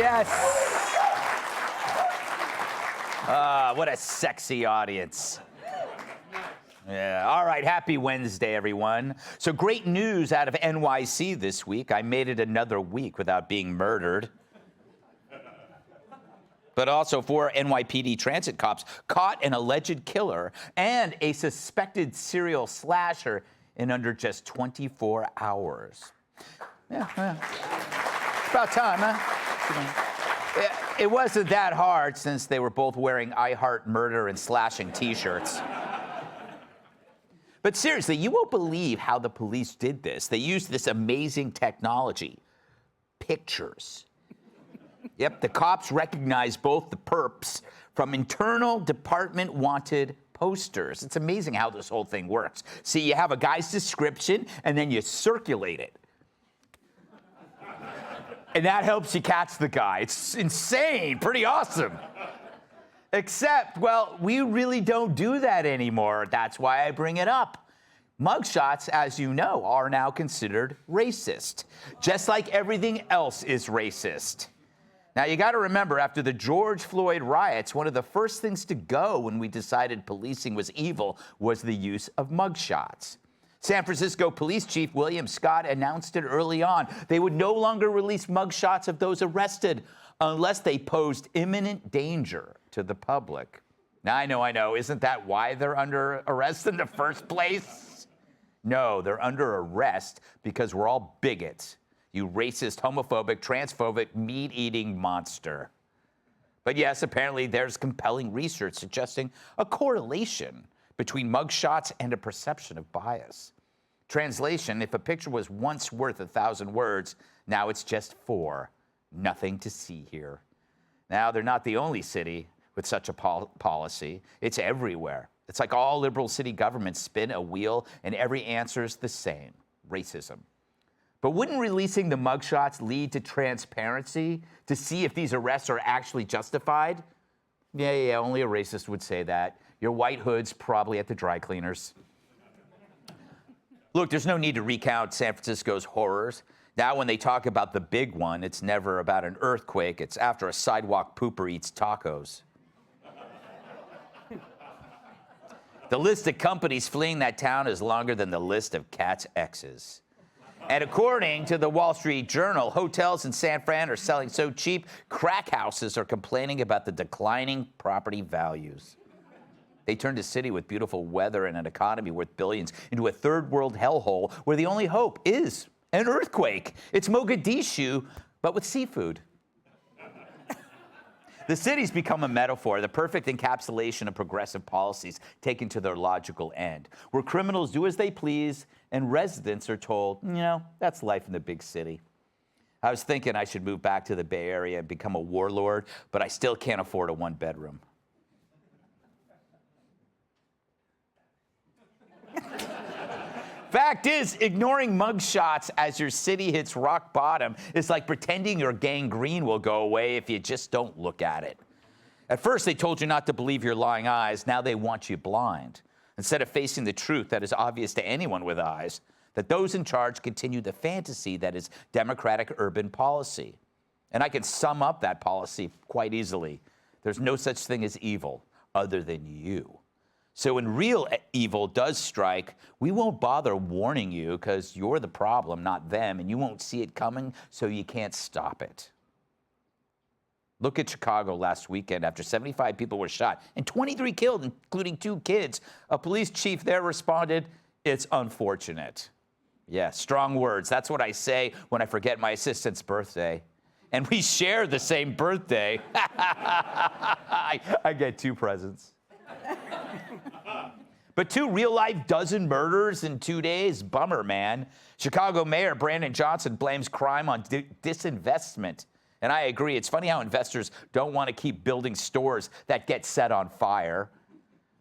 yes. What a sexy audience. Yeah, all right, happy Wednesday, everyone. So great news out of NYC this week. I made it another week without being murdered. But also 4 NYPD transit cops caught an alleged killer and a suspected serial slasher in under just 24 hours. Yeah. It's about time, huh? It wasn't that hard since they were both wearing I Heart Murder and Slashing t-shirts. But seriously, you won't believe how the police did this. They used this amazing technology, pictures. Yep, the cops recognized both the perps from internal department wanted posters. It's amazing how this whole thing works. See, you have a guy's description, and then you circulate it. And that helps you catch the guy. It's insane, pretty awesome. Except, well, we really don't do that anymore. That's why I bring it up. Mugshots, as you know, are now considered racist, just like everything else is racist. Now, you got to remember, after the George Floyd riots, one of the first things to go when we decided policing was evil was the use of mugshots. San Francisco Police Chief William Scott announced it early on. They would no longer release mugshots of those arrested unless they posed imminent danger to the public. Now, I know. Isn't that why they're under arrest in the first place? No, they're under arrest because we're all bigots. You racist, homophobic, transphobic, meat-eating monster. But yes, apparently there's compelling research suggesting a correlation between mugshots and a perception of bias. Translation, if a picture was once worth 1,000 words, now it's just 4. Nothing to see here. Now, they're not the only city with such a policy. It's everywhere. It's like all liberal city governments spin a wheel and every answer is the same: racism. But wouldn't releasing the mugshots lead to transparency to see if these arrests are actually justified? Yeah, only a racist would say that. Your white hood's probably at the dry cleaners. Look, there's no need to recount San Francisco's horrors. Now, when they talk about the big one, it's never about an earthquake. It's after a sidewalk pooper eats tacos. The list of companies fleeing that town is longer than the list of cats' exes. And according to the Wall Street Journal, hotels in San Fran are selling so cheap, crack houses are complaining about the declining property values. They turned a city with beautiful weather and an economy worth billions into a third-world hellhole where the only hope is an earthquake. It's Mogadishu, but with seafood. The city's become a metaphor, the perfect encapsulation of progressive policies taken to their logical end, where criminals do as they please and residents are told, that's life in the big city. I was thinking I should move back to the Bay Area and become a warlord, but I still can't afford a 1-bedroom. Fact is, ignoring mugshots as your city hits rock bottom is like pretending your gangrene will go away if you just don't look at it. At first, they told you not to believe your lying eyes. Now they want you blind. Instead of facing the truth that is obvious to anyone with eyes, that those in charge continue the fantasy that is democratic urban policy. And I can sum up that policy quite easily. There's no such thing as evil other than you. So when real evil does strike, we won't bother warning you because you're the problem, not them, and you won't see it coming, so you can't stop it. Look at Chicago last weekend after 75 people were shot and 23 killed, including 2 kids. A police chief there responded, "It's unfortunate." Yeah, strong words. That's what I say when I forget my assistant's birthday. And we share the same birthday. I get 2 presents. But 2 real-life dozen murders in 2 days? Bummer, man. Chicago Mayor Brandon Johnson blames crime on disinvestment. And I agree. It's funny how investors don't want to keep building stores that get set on fire.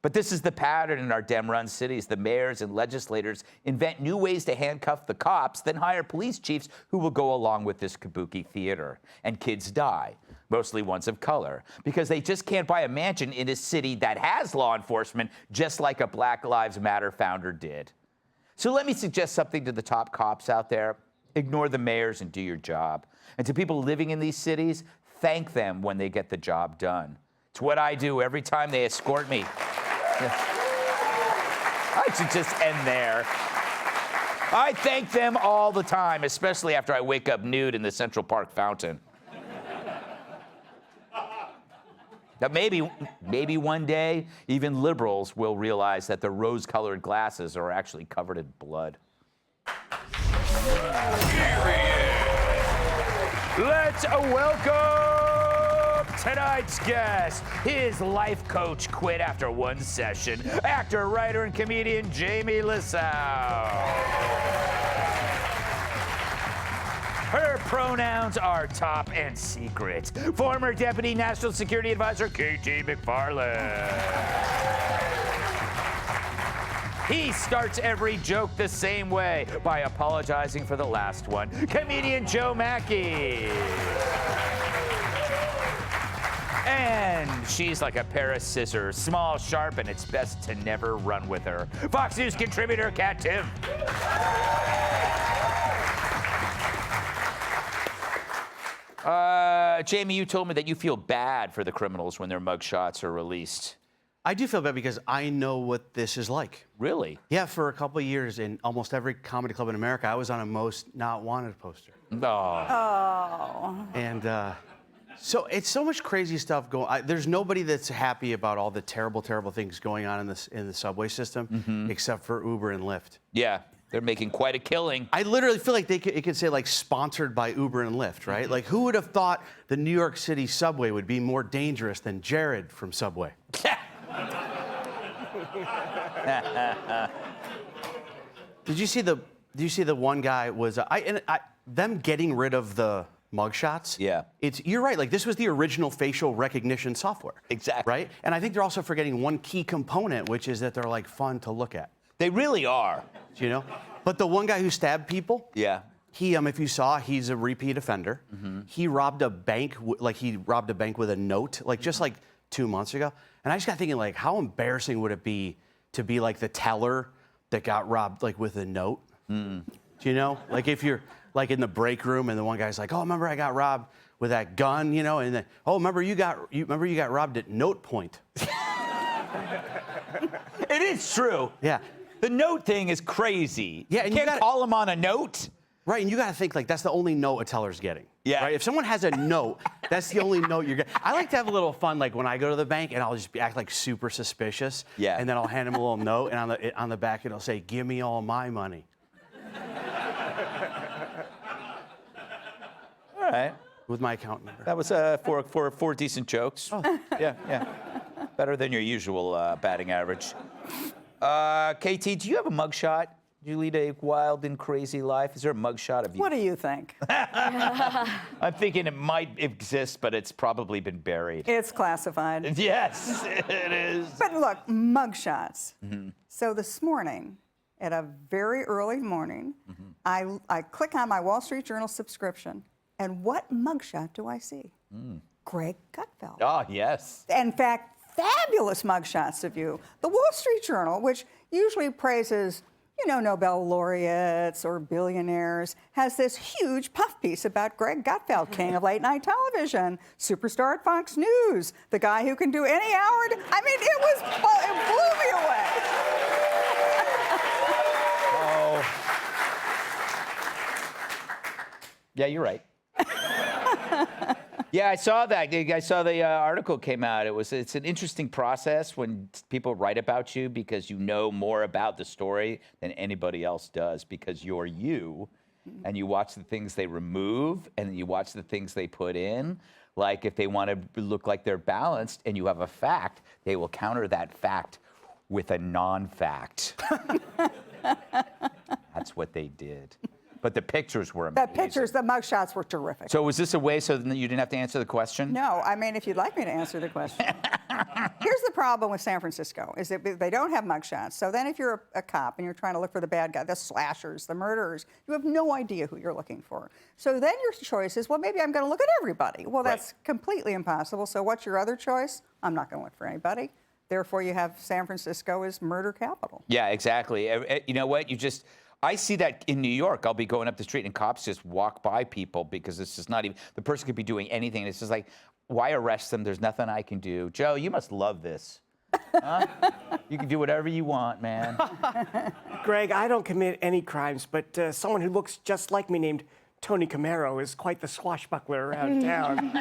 But this is the pattern in our Dem-run cities. The mayors and legislators invent new ways to handcuff the cops, then hire police chiefs who will go along with this kabuki theater. And kids die, mostly ones of color, because they just can't buy a mansion in a city that has law enforcement, just like a Black Lives Matter founder did. So let me suggest something to the top cops out there. Ignore the mayors and do your job. And to people living in these cities, thank them when they get the job done. It's what I do every time they escort me. I should just end there. I thank them all the time, especially after I wake up nude in the Central Park fountain. Now maybe one day, even liberals will realize that the rose-colored glasses are actually covered in blood. Let's welcome tonight's guest. His life coach quit after one session. Actor, writer, and comedian Jamie Lissow. Her pronouns are top and secret. Former Deputy National Security Advisor K.T. McFarland. He starts every joke the same way, by apologizing for the last one. Comedian Joe Mackey. And she's like a pair of scissors, small, sharp, and it's best to never run with her. Fox News contributor Kat Tim. Jamie, you told me that you feel bad for the criminals when their mugshots are released. I do feel bad because I know what this is like. Really? Yeah, for a couple of years in almost every comedy club in America, I was on a most not wanted poster. Oh. And so it's so much crazy stuff going. There's nobody that's happy about all the terrible, terrible things going on in the subway system, except for Uber and Lyft. Yeah. They're making quite a killing. I literally feel like it could say like sponsored by Uber and Lyft, right? Like who would have thought the New York City subway would be more dangerous than Jared from Subway? Did you see the one guy was them getting rid of the mugshots? Yeah. You're right. Like this was the original facial recognition software. Exactly. Right? And I think they're also forgetting one key component, which is that they're like fun to look at. They really are. You know? But the one guy who stabbed people, yeah. He, if you saw, he's a repeat offender. He robbed a bank, with a note, just 2 months ago. And I just got thinking, like, how embarrassing would it be to be like the teller that got robbed, like with a note? Do you know? Like if you're like in the break room and the one guy's like, oh, remember I got robbed with that gun, you know? And then, oh, remember you got robbed at Note Point. It is true. Yeah. The note thing is crazy. Yeah, and you can't call him on a note. Right, and you got to think, like, that's the only note a teller's getting. Yeah. Right? If someone has a note, that's the only note you're getting. I like to have a little fun, like, when I go to the bank, and I'll just act, like, super suspicious. Yeah. And then I'll hand him a little note, and on the back, it'll say, give me all my money. All right. With my account number. That was four decent jokes. Oh. Yeah. Better than your usual batting average. KT, do you have a mugshot? Do you lead a wild and crazy life? Is there a mugshot of you? What do you think? I'm thinking it might exist, but it's probably been buried. It's classified. Yes, it is. But look, mugshots. So this morning, at a very early morning, I click on my Wall Street Journal subscription, and what mugshot do I see? Greg Gutfeld. Oh, yes. In fact, fabulous mugshots of you. The Wall Street Journal, which usually praises, Nobel laureates or billionaires, has this huge puff piece about Greg Gutfeld, king of late night television, superstar at Fox News, the guy who can do any hour. It blew me away. Oh. Yeah, you're right. Yeah, I saw that. I saw the article came out. It's an interesting process when people write about you because you know more about the story than anybody else does because you're you, and you watch the things they remove and you watch the things they put in. Like if they want to look like they're balanced and you have a fact, they will counter that fact with a non-fact. That's what they did. But the pictures were amazing. The mugshots were terrific. So was this a way so that you didn't have to answer the question? No, if you'd like me to answer the question. Here's the problem with San Francisco, is that they don't have mugshots. So then if you're a cop and you're trying to look for the bad guy, the slashers, the murderers, you have no idea who you're looking for. So then your choice is, well, maybe I'm going to look at everybody. Well, that's completely impossible. So what's your other choice? I'm not going to look for anybody. Therefore, you have San Francisco as murder capital. Yeah, exactly. You know what? I see that in New York. I'll be going up the street and cops just walk by people because it's just not even, the person could be doing anything. It's just like, why arrest them? There's nothing I can do. Joe, you must love this. Huh? You can do whatever you want, man. Greg, I don't commit any crimes, but someone who looks just like me named Tony Camaro is quite the swashbuckler around town.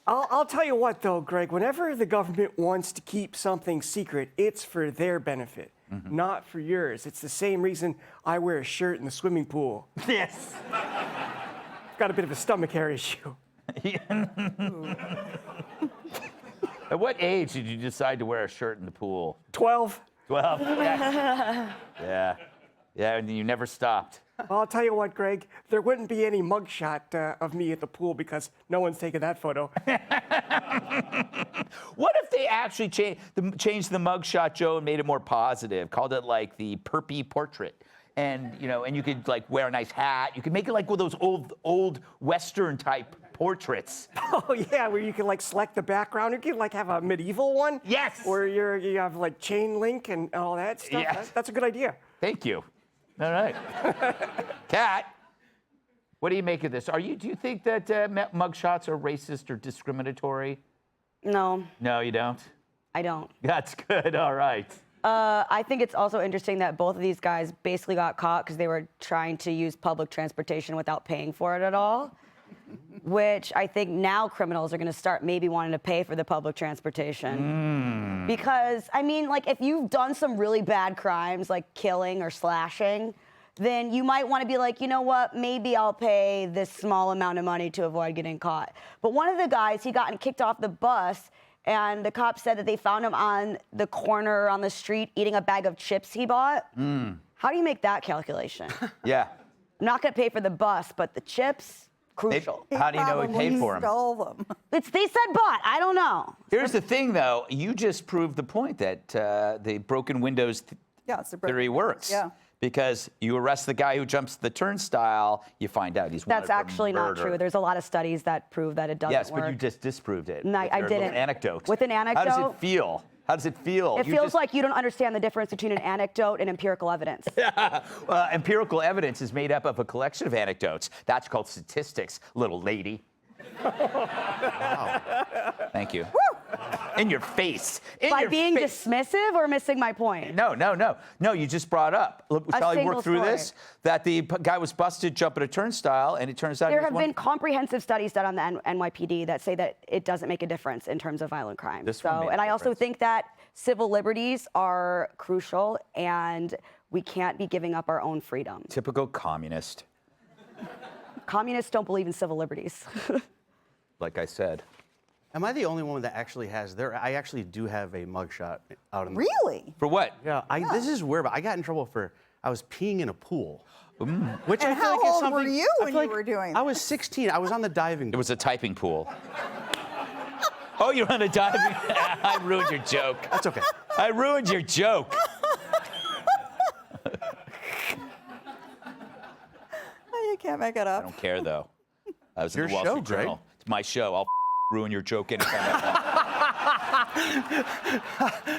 I'll tell you what, though, Greg, whenever the government wants to keep something secret, it's for their benefit, not for yours. It's the same reason I wear a shirt in the swimming pool. Yes. I've got a bit of a stomach hair issue. At what age did you decide to wear a shirt in the pool? 12. 12. Yeah. Yeah, and you never stopped. I'll tell you what, Greg, there wouldn't be any mugshot of me at the pool because no one's taken that photo. What if they actually changed the mugshot, Joe, and made it more positive? Called it like the perpy portrait. And, you know, and you could like wear a nice hat. You could make it like one of those old Western type portraits. Oh, yeah, where you can like select the background. You can like have a medieval one. Yes. Where you have like chain link and all that stuff. Yes. That's a good idea. Thank you. All right. Kat, what do you make of this? Do you think that mugshots are racist or discriminatory? No, No, you don't? I don't. That's good. All right. I think it's also interesting that both of these guys basically got caught because they were trying to use public transportation without paying for it at all, which I think now criminals are going to start maybe wanting to pay for the public transportation. Because, I mean, like, if you've done some really bad crimes, like killing or slashing, then you might want to be like, you know what, maybe I'll pay this small amount of money to avoid getting caught. But one of the guys, he got kicked off the bus, and the cops said that they found him on the corner on the street eating a bag of chips he bought. How do you make that calculation? Yeah. I'm not going to pay for the bus, but the chips, crucial. How do you know he paid for them? Stole them. They said bought. I don't know. Here's the thing, though. You just proved the point that the broken windows Yeah, it's a theory works. Yeah. Because you arrest the guy who jumps the turnstile, you find out he's wanted That's for actually not murder. true. There's a lot of studies that prove that it doesn't Yes, work. but you just disproved it. No, with I your little didn't. anecdote. With an How does anecdote? it feel? How does it feel? It feels like you don't understand the difference between an anecdote and empirical evidence. Empirical evidence is made up of a collection of anecdotes. That's called statistics, little lady. Wow. Thank you. In your face. By being dismissive or missing my point? No. You just brought up. Shall I work through single this? That the guy was busted jumping a turnstile, and it turns out There have been comprehensive studies done on the NYPD that say that it doesn't make a difference in terms of violent crime. This one made a and I also difference. think that civil liberties are crucial, and we can't be giving up our own freedom. Typical communist, Communists don't believe in civil liberties. like I said. Am I the only one that actually has I actually do have a mugshot out in the Really? For what? Yeah, this is weird, but I got in trouble for I was peeing in a pool. Which And I feel how like is old something were you I when feel you like were doing I was 16. I was on the diving It pool. was a typing pool. Oh, you're on a diving. I ruined your joke. That's okay. I ruined your joke. Oh, you can't make it I up. don't care though. I was in Your the Wall show, Street Greg. Journal. It's my show. I'll ruin your joke anytime I want.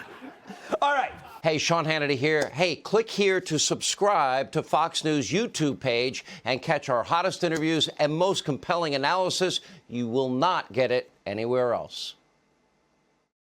All right. Hey, Sean Hannity here. Hey, click here to subscribe to Fox News YouTube page and catch our hottest interviews and most compelling analysis. You will not get it anywhere else.